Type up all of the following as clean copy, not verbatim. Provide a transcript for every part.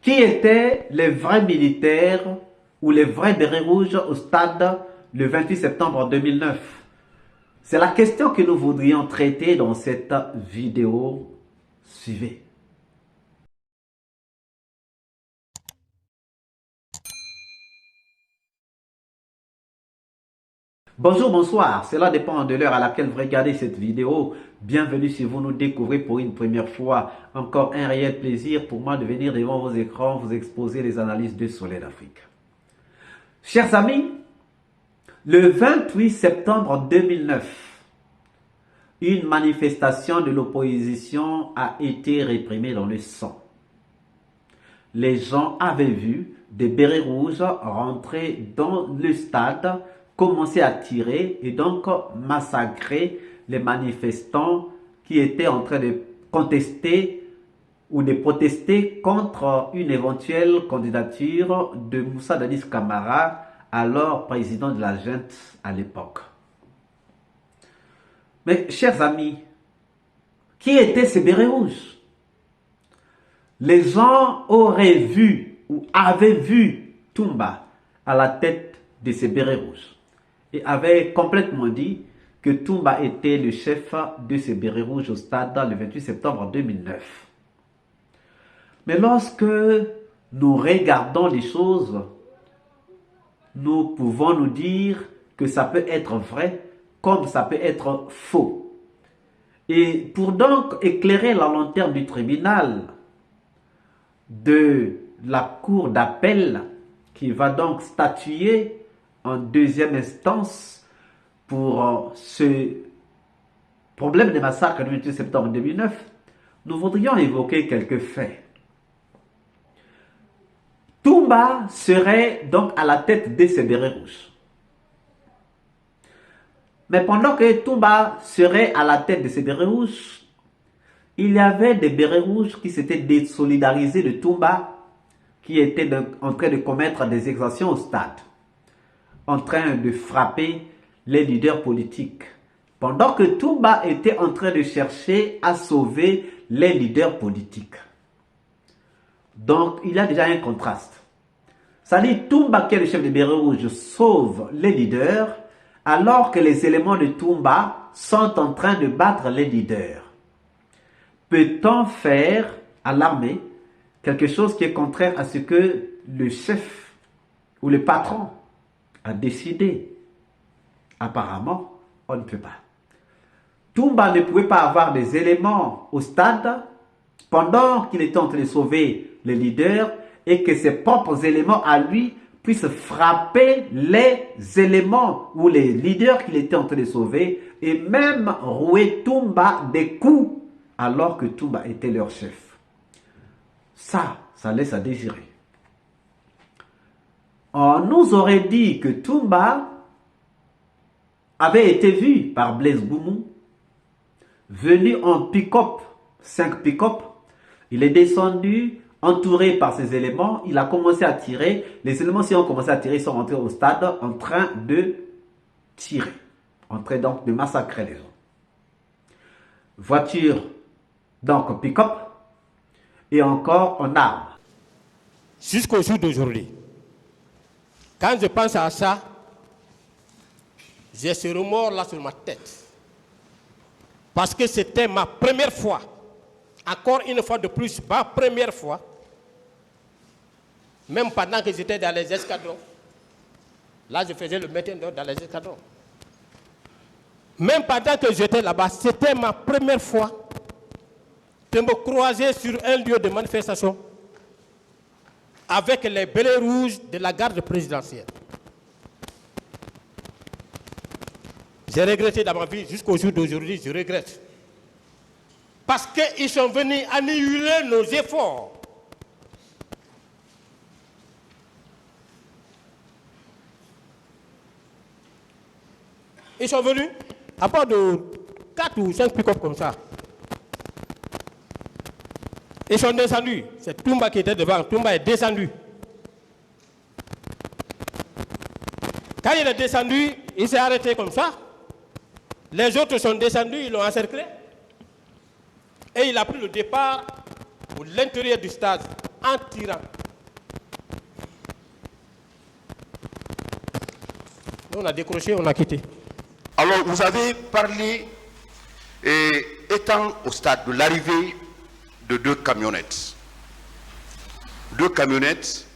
Qui étaient les vrais militaires ou les vrais bérets rouges au stade le 28 septembre 2009? C'est la question que nous voudrions traiter dans cette vidéo. Suivez. Bonjour, bonsoir, cela dépend de l'heure à laquelle vous regardez cette vidéo. Bienvenue si vous nous découvrez pour une première fois. Encore un réel plaisir pour moi de venir devant vos écrans vous exposer les analyses de Soleil d'Afrique. Chers amis, le 28 septembre 2009, une manifestation de l'opposition a été réprimée dans le sang. Les gens avaient vu des bérets rouges rentrer dans le stade, commencer à tirer et donc massacrer les manifestants qui étaient en train de contester ou de protester contre une éventuelle candidature de Moussa Dadis Camara, alors président de la junte à l'époque. Mais chers amis, qui étaient ces bérets rouges? Les gens auraient vu ou avaient vu Toumba à la tête de ces bérets rouges et avaient complètement dit que Toumba était le chef de ces bérets rouges au stade le 28 septembre 2009. Mais lorsque nous regardons les choses, nous pouvons nous dire que ça peut être vrai comme ça peut être faux. Et pour donc éclairer la lanterne du tribunal, de la cour d'appel qui va donc statuer en deuxième instance pour ce problème de massacre du 28 septembre 2009, nous voudrions évoquer quelques faits. Toumba serait donc à la tête de ces bérets rouges. Mais pendant que Toumba serait à la tête de ces bérets rouges, il y avait des bérets rouges qui s'étaient désolidarisés de Toumba, qui étaient en train de commettre des exactions au stade, en train de frapper les leaders politiques, pendant que Toumba était en train de chercher à sauver les leaders politiques. Donc, il y a déjà un contraste. Ça dit, Toumba, qui est le chef des bérets rouges, sauve les leaders, alors que les éléments de Toumba sont en train de battre les leaders. Peut-on faire à l'armée quelque chose qui est contraire à ce que le chef ou le patron a décidé? Apparemment, on ne peut pas. Toumba ne pouvait pas avoir des éléments au stade pendant qu'il était en train de sauver les leaders et que ses propres éléments à lui puissent frapper les éléments ou les leaders qu'il était en train de sauver et même rouer Toumba des coups alors que Toumba était leur chef. Ça laisse à désirer. On nous aurait dit que Toumba avait été vu par Blaise Goumou, venu en pick-up, 5 pick-up. Il est descendu, entouré par ses éléments, il a commencé à tirer. Les éléments, si on commencé à tirer, ils sont rentrés au stade en train de tirer, en train donc de massacrer les gens. Voiture, donc pick-up, et encore en armes. Jusqu'au jour d'aujourd'hui, quand je pense à ça, j'ai ce remords là sur ma tête. Parce que c'était ma première fois, encore une fois de plus, ma première fois, même pendant que j'étais dans les escadrons. Là, je faisais le maintien d'ordre dans les escadrons. Même pendant que j'étais là-bas, c'était ma première fois de me croiser sur un lieu de manifestation avec les bérets rouges de la garde présidentielle. J'ai regretté dans ma vie, jusqu'au jour d'aujourd'hui, je regrette. Parce qu'ils sont venus annihiler nos efforts. Ils sont venus, à part de 4 ou 5 pick-up comme ça. Ils sont descendus. C'est Toumba qui était devant. Toumba est descendu. Quand il est descendu, il s'est arrêté comme ça. Les autres sont descendus, ils l'ont encerclé. Et il a pris le départ pour l'intérieur du stade. en tirant. Nous, on a décroché, on a quitté. Alors, vous avez parlé, étant au stade de l'arrivée de deux camionnettes. Deux camionnettes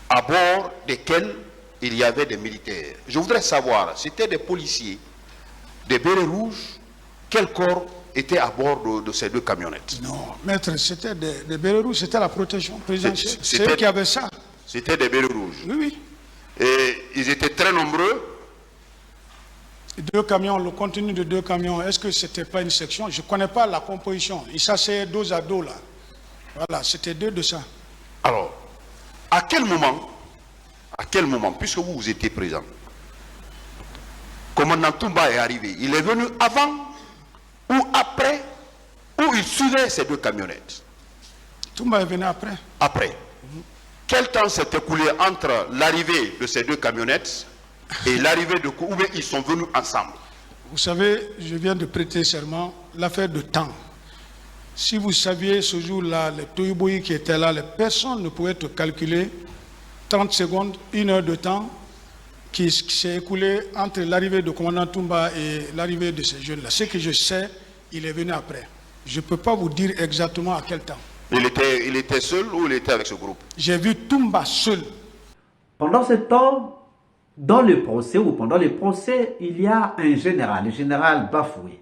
à bord desquelles il y avait des militaires. Je voudrais savoir, c'était des policiers, des bérets rouges, quel corps était à bord de ces deux camionnettes? Non, maître, c'était des bérets rouges, c'était la protection présidentielle. C'est eux qui avaient ça. C'était des bérets rouges. Oui, oui. Et ils étaient très nombreux. Deux camions, le contenu de deux camions, est-ce que c'était pas une section? Je ne connais pas la composition. Ils s'asseyaient dos à dos là. Voilà, c'était deux de ça. Alors, à quel moment, puisque vous étiez présent, commandant Toumba est arrivé? Il est venu avant ou après, ou il suivait ces deux camionnettes? Toumba est venu après. Après. Quel temps s'est écoulé entre l'arrivée de ces deux camionnettes et l'arrivée de... ou bien ils sont venus ensemble? Vous savez, je viens de prêter serment, l'affaire de temps. Si vous saviez ce jour-là, les Tohuboyi qui étaient là, les personnes ne pouvaient te calculer 30 secondes, 1 heure de temps qui s'est écoulé entre l'arrivée de commandant Toumba et l'arrivée de ces jeunes-là. Ce que je sais, il est venu après. Je ne peux pas vous dire exactement à quel temps. Il était seul ou il était avec ce groupe? J'ai vu Toumba seul. Pendant ce temps, dans le procès ou pendant le procès, il y a un général, le général Bafoué,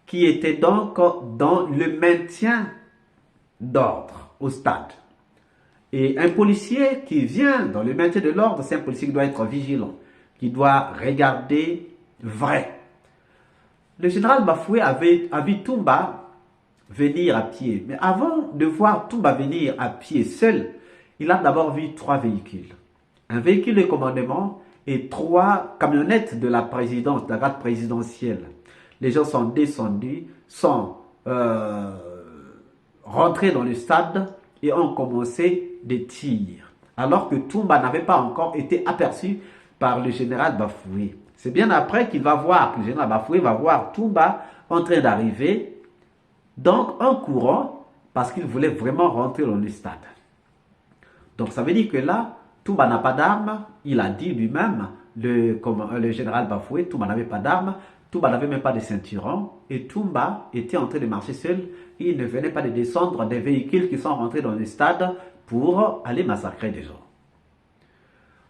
qui était donc dans le maintien d'ordre au stade. Et un policier qui vient dans le maintien de l'ordre, c'est un policier qui doit être vigilant, qui doit regarder vrai. Le général Bafoué a vu Toumba venir à pied. Mais avant de voir Toumba venir à pied seul, il a d'abord vu 3 véhicules. Un véhicule de commandement et 3 camionnettes de la présidence, de la garde présidentielle. Les gens sont descendus, sont rentrés dans le stade et ont commencé des tirs. Alors que Toumba n'avait pas encore été aperçu par le général Bafoué. C'est bien après qu'il va voir, que le général Bafoué va voir Toumba en train d'arriver, donc en courant, parce qu'il voulait vraiment rentrer dans le stade. Donc ça veut dire que là, Toumba n'a pas d'armes, il a dit lui-même, le général Bafoué, Toumba n'avait pas d'armes, Toumba n'avait même pas de ceinturon, et Toumba était en train de marcher seul, il ne venait pas de descendre des véhicules qui sont rentrés dans le stade pour aller massacrer des gens.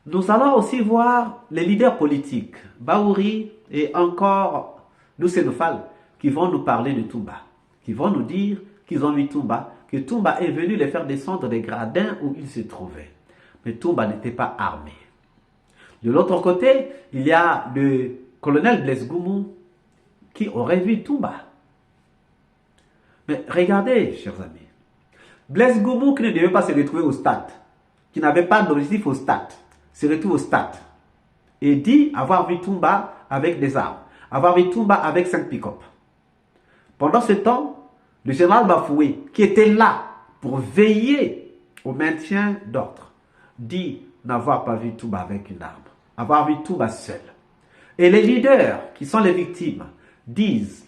Nous allons aussi voir les leaders politiques, Baouri et encore Nussénoufal, qui vont nous parler de Toumba, qui vont nous dire qu'ils ont vu Toumba, que Toumba est venu les faire descendre des gradins où ils se trouvaient. Mais Toumba n'était pas armé. De l'autre côté, il y a le colonel Blaise Goumou qui aurait vu Toumba. Mais regardez, chers amis, Blaise Goumou qui ne devait pas se retrouver au stade, qui n'avait pas d'objectif au stade, se retrouve au stade et dit avoir vu Toumba avec des armes, avoir vu Toumba avec 5 pick-up. Pendant ce temps, le général Bafoué, qui était là pour veiller au maintien d'ordre, dit n'avoir pas vu Toumba avec une arme, avoir vu Toumba seul. Et les leaders, qui sont les victimes, disent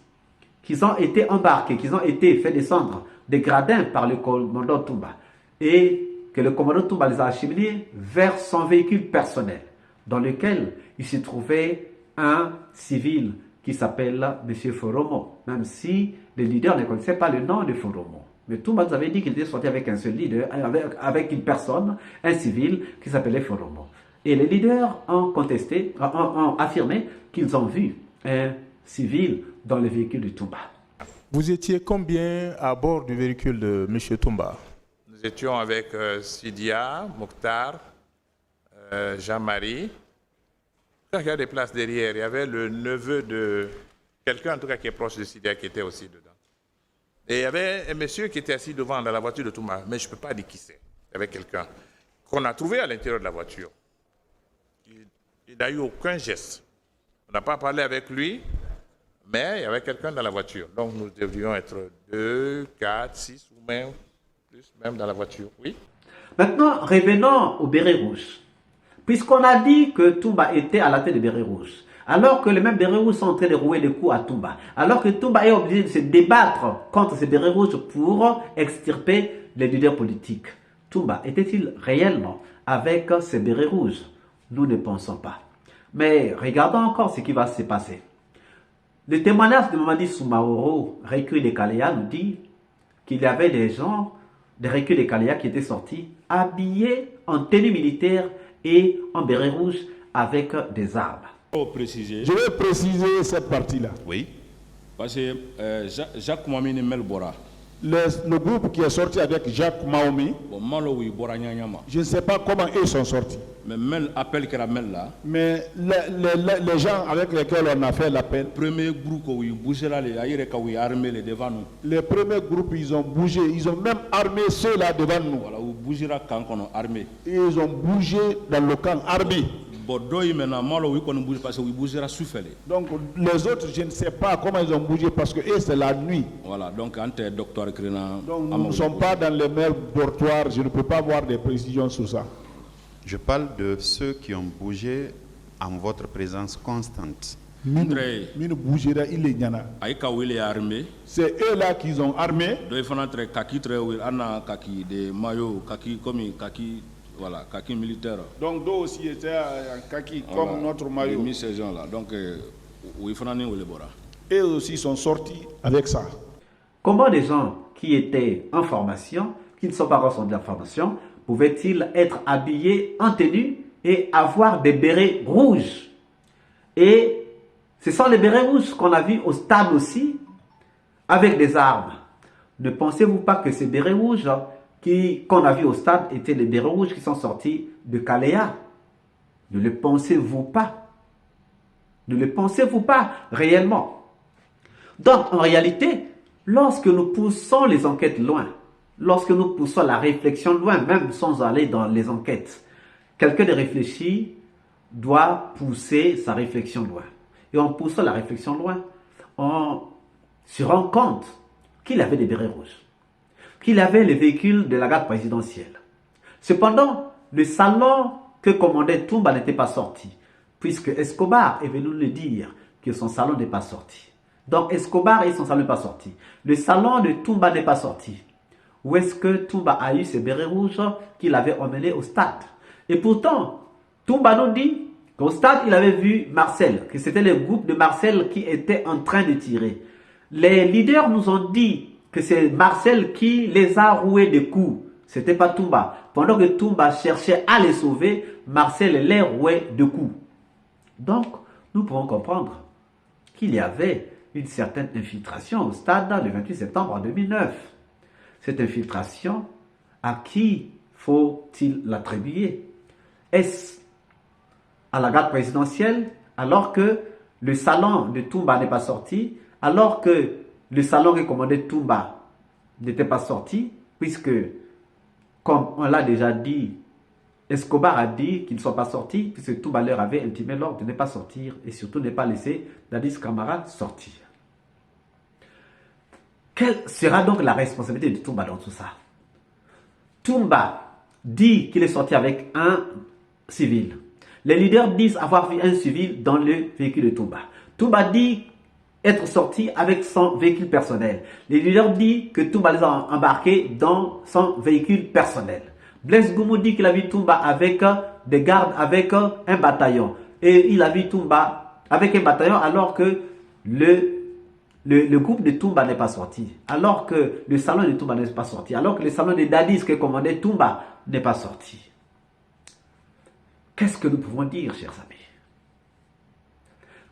qu'ils ont été embarqués, qu'ils ont été fait descendre des gradins par le commandant Toumba et que le commandant Toumba les a acheminés vers son véhicule personnel dans lequel il se trouvait un civil qui s'appelle M. Foromo, même si les leaders ne connaissaient pas le nom de Foromo. Mais Toumba nous avait dit qu'il était sorti avec un seul leader, avec une personne, un civil qui s'appelait Foromo. Et les leaders ont contesté, ont affirmé qu'ils ont vu un civil dans le véhicule de Toumba. Vous étiez combien à bord du véhicule de M. Toumba? Nous étions avec Sidia, Mokhtar, Jean-Marie. Il y a des places derrière. Il y avait le neveu de quelqu'un, en tout cas, qui est proche de Sidia, qui était aussi dedans. Et il y avait un monsieur qui était assis devant dans la voiture de Toumba, mais je ne peux pas dire qui c'est. Il y avait quelqu'un qu'on a trouvé à l'intérieur de la voiture. Il n'a eu aucun geste. On n'a pas parlé avec lui, mais il y avait quelqu'un dans la voiture. Donc nous devrions être 2, 4, 6 ou même plus, même dans la voiture. Oui. Maintenant, revenons au béret rouge. Puisqu'on a dit que Toumba était à la tête des bérets rouges, alors que les mêmes bérets rouges sont en train de rouer des coups à Toumba, alors que Toumba est obligé de se débattre contre ces bérets rouges pour extirper les leaders politiques. Toumba était-il réellement avec ces bérets rouges? Nous ne pensons pas. Mais regardons encore ce qui va se passer. Le témoignage de Mamadi Soumaoro, recueil des Kalea, nous dit qu'il y avait des gens, des recueils des Kalea qui étaient sortis, habillés en tenue militaire et en béret rouge avec des armes. Je vais préciser cette partie-là. Oui. Parce que Jacques Mamine Melbora. Le groupe qui est sorti avec Jacques Maomi, je ne sais pas comment ils sont sortis. Mais Mel appelle que la Mel là. Mais les gens avec lesquels on a fait l'appel, Premier groupe où ils bougeaient là, les armés les devant nous. les premiers groupes, ils ont bougé, ils ont même armé ceux-là devant nous. Voilà, où bougera quand on a armé. Et ils ont bougé dans le camp armé. Bordeaux maintenant, moi oui qu'on bouge parce que oui bougera soufflé. Donc les autres, je ne sais pas comment ils ont bougé parce que eux, c'est la nuit. Voilà, donc quand tu es docteur Crénan. Donc nous ne sommes pas dans les mêmes dortoirs, je ne peux pas avoir des précisions sur ça. Je parle de ceux qui ont bougé en votre présence constante. Mine bougera, il est yana. Aïka oui les armés. C'est eux là qui ont armé. Deux fois très kaki très oui, ana kaki des maillots kaki comme kaki. Voilà, kaki militaire. Donc d'eux aussi étaient en kaki comme voilà, notre maillot. Mis ces gens-là. Donc, oui, Eux aussi sont sortis avec ça. Comment des gens qui étaient en formation, qui ne sont pas encore sortis en formation, pouvaient-ils être habillés en tenue et avoir des bérets rouges? Et ce sont les bérets rouges qu'on a vus au stade aussi, avec des armes. Ne pensez-vous pas que ces bérets rouges qu'on a vus au stade étaient les bérets rouges qui sont sortis de Kalea? Ne le pensez-vous pas? Ne le pensez-vous pas réellement? Donc, en réalité, lorsque nous poussons les enquêtes loin, lorsque nous poussons la réflexion loin, même sans aller dans les enquêtes, quelqu'un de réfléchi doit pousser sa réflexion loin. Et en poussant la réflexion loin, on se rend compte qu'il avait des bérets rouges, qu'il avait les véhicules de la garde présidentielle. Cependant, le salon que commandait Toumba n'était pas sorti, puisque Escobar est venu le dire que son salon n'est pas sorti. Donc Escobar et son salon n'est pas sorti. Le salon de Toumba n'est pas sorti. Où est-ce que Toumba a eu ces bérets rouges qu'il avait emmenés au stade? Et pourtant, Toumba nous dit qu'au stade, il avait vu Marcel, que c'était le groupe de Marcel qui était en train de tirer. Les leaders nous ont dit que c'est Marcel qui les a roués de coups. Ce n'était pas Toumba. Pendant que Toumba cherchait à les sauver, Marcel les rouait de coups. Donc, nous pouvons comprendre qu'il y avait une certaine infiltration au stade le 28 septembre 2009. Cette infiltration, à qui faut-il l'attribuer? Est-ce à la garde présidentielle, alors que le salon de Toumba n'est pas sorti, alors que le salon que commandait Toumba n'était pas sorti, puisque, comme on l'a déjà dit, Escobar a dit qu'ils ne sont pas sortis, puisque Toumba leur avait intimé l'ordre de ne pas sortir, et surtout ne pas laisser Dadis Camara sortir. Quelle sera donc la responsabilité de Toumba dans tout ça? Toumba dit qu'il est sorti avec un civil. Les leaders disent avoir vu un civil dans le véhicule de Toumba. Toumba dit être sorti avec son véhicule personnel. Les leaders disent que Toumba les a embarqués dans son véhicule personnel. Blaise Goumou dit qu'il a vu Toumba avec des gardes, avec un bataillon. Et il a vu Toumba avec un bataillon alors que le groupe de Toumba n'est pas sorti. Alors que le salon de Toumba n'est pas sorti. Alors que le salon de Dadis que commandait Toumba n'est pas sorti. Qu'est-ce que nous pouvons dire, chers amis?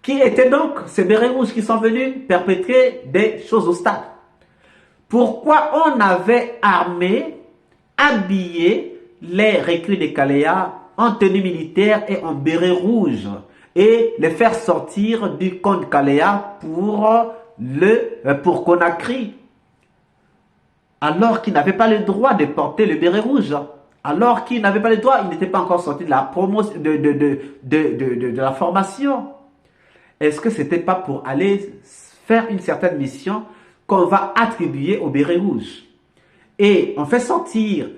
Qui étaient donc ces bérets rouges qui sont venus perpétrer des choses au stade? Pourquoi on avait armé, habillé les recrues de Kalea en tenue militaire et en béret rouge et les faire sortir du camp de Kalea pour Conakry, alors qu'ils n'avaient pas le droit de porter le béret rouge? Alors qu'ils n'avaient pas le droit, ils n'étaient pas encore sortis de la promotion, de la formation. Est-ce que ce n'était pas pour aller faire une certaine mission qu'on va attribuer au béret rouge? Et on fait sortir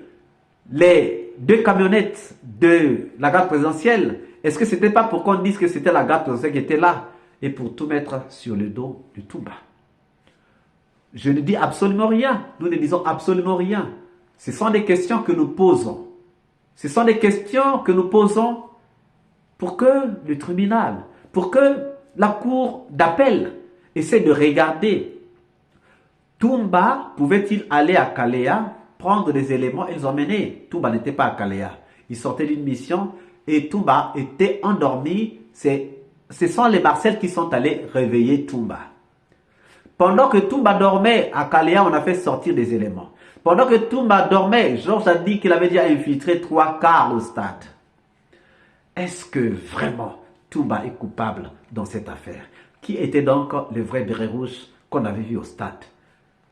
les deux camionnettes de la garde présidentielle Est-ce que c'était pas pour qu'on dise que c'était la garde présidentielle qui était là et pour tout mettre sur le dos de Toumba? Je ne dis absolument rien. Nous ne disons absolument rien. Ce sont des questions que nous posons. Ce sont des questions que nous posons pour que le tribunal, pour que la cour d'appel essaie de regarder. Toumba pouvait-il aller à Kalea, prendre des éléments et les emmener? Toumba n'était pas à Kalea. Il sortait d'une mission et Toumba était endormi. Ce sont les Marcel qui sont allés réveiller Toumba. Pendant que Toumba dormait à Kalea, on a fait sortir des éléments. Pendant que Toumba dormait, Georges a dit qu'il avait déjà infiltré 3/4 au stade. Est-ce que vraiment Toumba est coupable dans cette affaire? Qui était donc le vrai béret rouge qu'on avait vu au stade?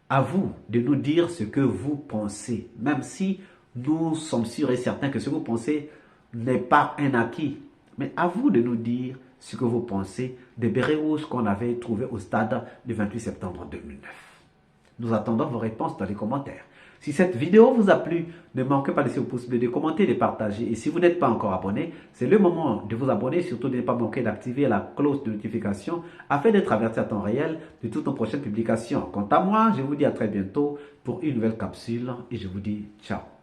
À vous de nous dire ce que vous pensez, même si nous sommes sûrs et certains que ce que vous pensez n'est pas un acquis. Mais à vous de nous dire ce que vous pensez des bérets rouges qu'on avait trouvés au stade du 28 septembre 2009. Nous attendons vos réponses dans les commentaires. Si cette vidéo vous a plu, ne manquez pas de laisser un pouce bleu, de commenter, de partager. Et si vous n'êtes pas encore abonné, c'est le moment de vous abonner. Surtout de ne pas manquer d'activer la cloche de notification afin d'être averti à temps réel de toutes nos prochaines publications. Quant à moi, je vous dis à très bientôt pour une nouvelle capsule et je vous dis ciao.